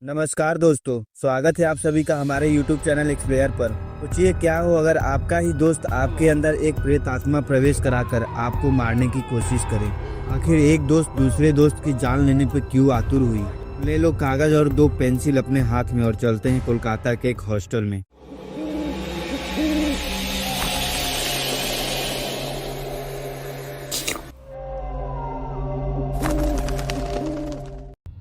नमस्कार दोस्तों, स्वागत है आप सभी का हमारे YouTube चैनल एक्सप्लेयर पर। सोचिए क्या हो अगर आपका ही दोस्त आपके अंदर एक प्रेत आत्मा प्रवेश कराकर आपको मारने की कोशिश करे। आखिर एक दोस्त दूसरे दोस्त की जान लेने पर क्यों आतुर हुई। ले लो कागज और दो पेंसिल अपने हाथ में और चलते हैं कोलकाता के एक हॉस्टल में।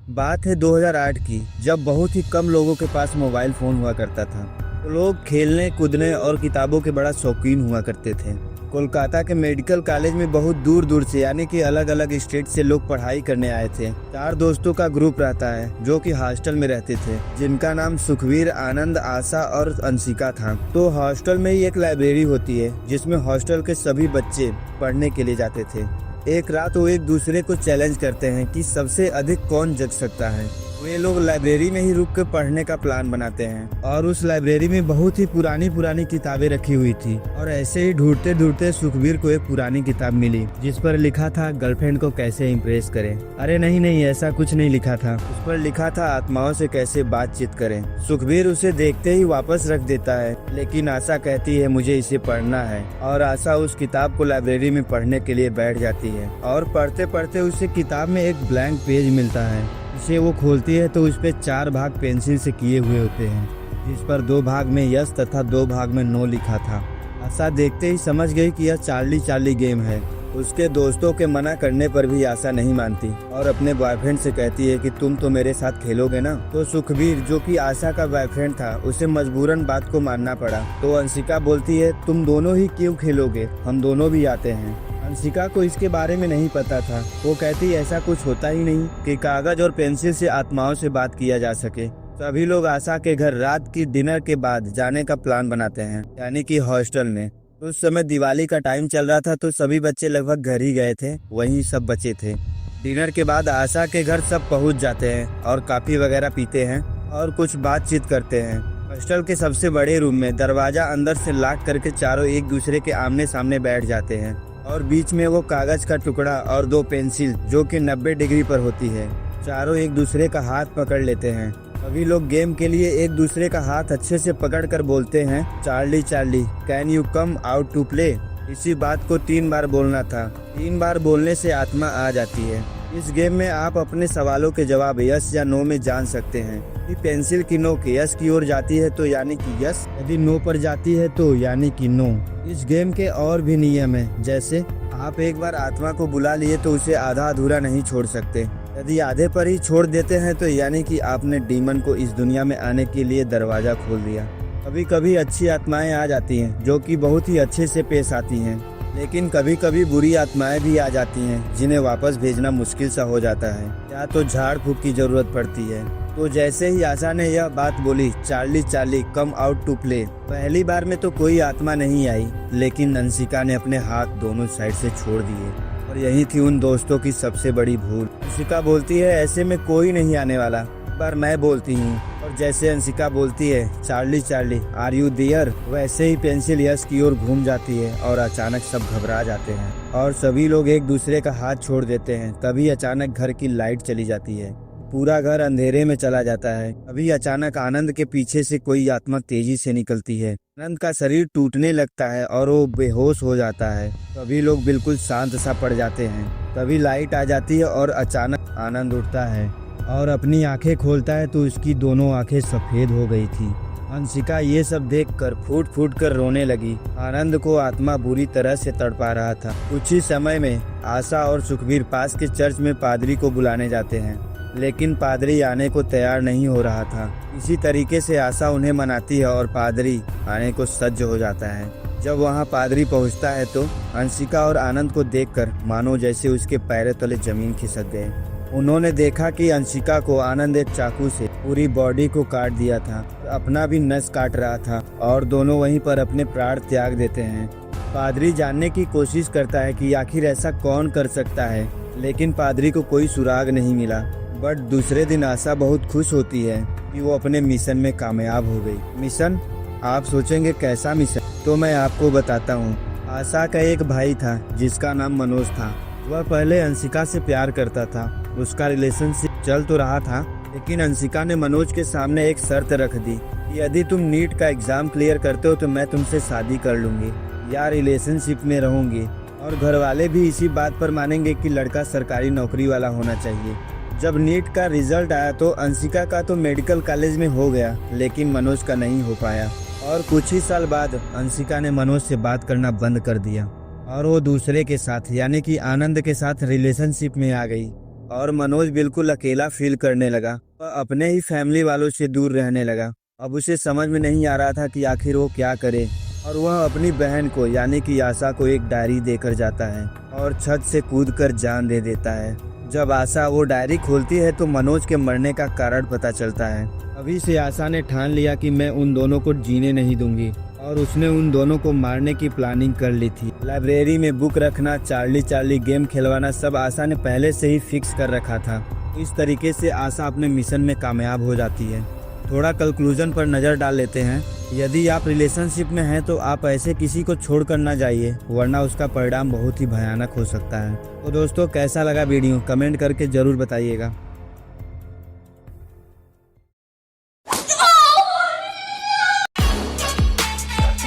बात है 2008 की, जब बहुत ही कम लोगों के पास मोबाइल फोन हुआ करता था। तो लोग खेलने कूदने और किताबों के बड़ा शौकीन हुआ करते थे। कोलकाता के मेडिकल कॉलेज में बहुत दूर दूर से यानी कि अलग अलग स्टेट से लोग पढ़ाई करने आए थे। 4 दोस्तों का ग्रुप रहता है जो कि हॉस्टल में रहते थे, जिनका नाम सुखवीर, आनंद, आशा और अंशिका था। तो हॉस्टल में ही एक लाइब्रेरी होती है जिसमें हॉस्टल के सभी बच्चे पढ़ने के लिए जाते थे। एक रात वो एक दूसरे को चैलेंज करते हैं कि सबसे अधिक कौन जग सकता है। वे लोग लाइब्रेरी में ही रुक कर पढ़ने का प्लान बनाते हैं और उस लाइब्रेरी में बहुत ही पुरानी पुरानी किताबें रखी हुई थी। और ऐसे ही ढूंढते ढूंढते सुखबीर को एक पुरानी किताब मिली जिस पर लिखा था गर्लफ्रेंड को कैसे इम्प्रेस करें। अरे नहीं, ऐसा कुछ नहीं लिखा था। उस पर लिखा था आत्माओं से कैसे बातचीत करें। सुखबीर उसे देखते ही वापस रख देता है, लेकिन आशा कहती है मुझे इसे पढ़ना है। और आशा उस किताब को लाइब्रेरी में पढ़ने के लिए बैठ जाती है और पढ़ते पढ़ते उसे किताब में एक ब्लैंक पेज मिलता है। इसे वो खोलती है तो उस पे 4 भाग पेंसिल से किए हुए होते हैं, जिस पर 2 भाग में यस तथा 2 भाग में नो लिखा था। आशा देखते ही समझ गई कि यह चार्ली चार्ली गेम है। उसके दोस्तों के मना करने पर भी आशा नहीं मानती और अपने बॉयफ्रेंड से कहती है कि तुम तो मेरे साथ खेलोगे ना। तो सुखबीर, जो कि आशा का बॉयफ्रेंड था, उसे मजबूरन बात को मानना पड़ा। तो अंशिका बोलती है तुम दोनों ही क्यों खेलोगे, हम दोनों भी आते हैं। अंशिका को इसके बारे में नहीं पता था। वो कहती ऐसा कुछ होता ही नहीं कि कागज और पेंसिल से आत्माओं से बात किया जा सके। सभी लोग आशा के घर रात की डिनर के बाद जाने का प्लान बनाते हैं, यानी कि हॉस्टल में। उस समय दिवाली का टाइम चल रहा था तो सभी बच्चे लगभग घर ही गए थे, वहीं सब बचे थे। डिनर के बाद आशा के घर सब पहुंच जाते हैं और कॉफी वगैरह पीते हैं और कुछ बातचीत करते हैं। हॉस्टल के सबसे बड़े रूम में दरवाजा अंदर से लॉक करके चारों एक दूसरे के आमने सामने बैठ जाते हैं और बीच में वो कागज का टुकड़ा और 2 पेंसिल जो कि 90 डिग्री पर होती है। चारों एक दूसरे का हाथ पकड़ लेते हैं। सभी लोग गेम के लिए एक दूसरे का हाथ अच्छे से पकड़कर बोलते हैं Charlie Charlie can you come out to play. इसी बात को 3 बार बोलना था। 3 बार बोलने से आत्मा आ जाती है। इस गेम में आप अपने सवालों के जवाब यस या नो में जान सकते हैं। यदि पेंसिल की नोक यस की ओर जाती है तो यानी कि यस, यदि नो पर जाती है तो यानी कि नो। इस गेम के और भी नियम है, जैसे आप एक बार आत्मा को बुला लिए तो उसे आधा अधूरा नहीं छोड़ सकते। यदि आधे पर ही छोड़ देते हैं तो यानी कि आपने डीमन को इस दुनिया में आने के लिए दरवाजा खोल दिया। कभी कभी अच्छी आत्माएं आ जाती हैं जो कि बहुत ही अच्छे से पेश आती हैं, लेकिन कभी कभी बुरी आत्माएं भी आ जाती हैं जिन्हें वापस भेजना मुश्किल सा हो जाता है, या तो झाड़ फूक की जरूरत पड़ती है। तो जैसे ही आशा ने यह बात बोली Charlie Charlie come out to play, पहली बार में तो कोई आत्मा नहीं आई, लेकिन अंशिका ने अपने हाथ दोनों साइड से छोड़ दिए और यही थी उन दोस्तों की सबसे बड़ी भूल। अंशिका बोलती है ऐसे में कोई नहीं आने वाला, पर मैं बोलती हूँ। और जैसे अंशिका बोलती है Charlie Charlie are you there, वैसे ही पेंसिल यस की ओर घूम जाती है और अचानक सब घबरा जाते हैं और सभी लोग एक दूसरे का हाथ छोड़ देते हैं। तभी अचानक घर की लाइट चली जाती है, पूरा घर अंधेरे में चला जाता है। अभी अचानक आनंद के पीछे से कोई आत्मा तेजी से निकलती है। आनंद का शरीर टूटने लगता है और वो बेहोश हो जाता है। सभी लोग बिल्कुल शांत सा पड़ जाते हैं। तभी लाइट आ जाती है और अचानक आनंद उठता है और अपनी आंखें खोलता है तो उसकी दोनों आंखें सफेद हो गई थी। अंशिका ये सब देखकर फूट फूट कर रोने लगी। आनंद को आत्मा बुरी तरह से तड़पा रहा था। कुछ ही समय में आशा और सुखबीर पास के चर्च में पादरी को बुलाने जाते हैं, लेकिन पादरी आने को तैयार नहीं हो रहा था। इसी तरीके से आशा उन्हें मनाती है और पादरी आने को सज्ज हो जाता है। जब वहां पादरी पहुंचता है तो अंशिका और आनंद को देखकर मानो जैसे उसके पैरों तले जमीन खिसक गए। उन्होंने देखा कि अंशिका को आनंद एक चाकू से पूरी बॉडी को काट दिया था, अपना भी नस काट रहा था और दोनों वहीं पर अपने प्राण त्याग देते हैं। पादरी जानने की कोशिश करता है कि आखिर ऐसा कौन कर सकता है, लेकिन पादरी को कोई सुराग नहीं मिला। बट दूसरे दिन आशा बहुत खुश होती है कि वो अपने मिशन में कामयाब हो गई। मिशन? आप सोचेंगे कैसा मिशन? तो मैं आपको बताता हूँ। आशा का एक भाई था जिसका नाम मनोज था। वह पहले अंशिका से प्यार करता था। उसका रिलेशनशिप चल तो रहा था, लेकिन अंशिका ने मनोज के सामने एक शर्त रख दी कि यदि तुम नीट का एग्जाम क्लियर करते हो तो मैं तुमसे शादी कर लूंगी या रिलेशनशिप में रहूंगी, और घर वाले भी इसी बात पर मानेंगे कि लड़का सरकारी नौकरी वाला होना चाहिए। जब नीट का रिजल्ट आया तो अंशिका का तो मेडिकल कॉलेज में हो गया, लेकिन मनोज का नहीं हो पाया, और कुछ ही साल बाद अंशिका ने मनोज से बात करना बंद कर दिया और वो दूसरे के साथ यानी कि आनंद के साथ रिलेशनशिप में आ गई। और मनोज बिल्कुल अकेला फील करने लगा, वह अपने ही फैमिली वालों से दूर रहने लगा। अब उसे समझ में नहीं आ रहा था कि आखिर वो क्या करे, और वह अपनी बहन को यानी कि आशा को एक डायरी देकर जाता है और छत से कूदकर जान दे देता है। जब आशा वो डायरी खोलती है तो मनोज के मरने का कारण पता चलता है। अभी से आशा ने ठान लिया कि मैं उन दोनों को जीने नहीं दूंगी, और उसने उन दोनों को मारने की प्लानिंग कर ली थी। लाइब्रेरी में बुक रखना, चार्ली गेम खिलवाना सब आशा ने पहले से ही फिक्स कर रखा था। इस तरीके से आशा अपने मिशन में कामयाब हो जाती है। थोड़ा कंक्लूजन पर नज़र डाल लेते हैं। यदि आप रिलेशनशिप में हैं तो आप ऐसे किसी को छोड़कर ना जाइए, वरना उसका परिणाम बहुत ही भयानक हो सकता है। तो दोस्तों, कैसा लगा वीडियो कमेंट करके ज़रूर बताइएगा।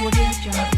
Audio Jungle.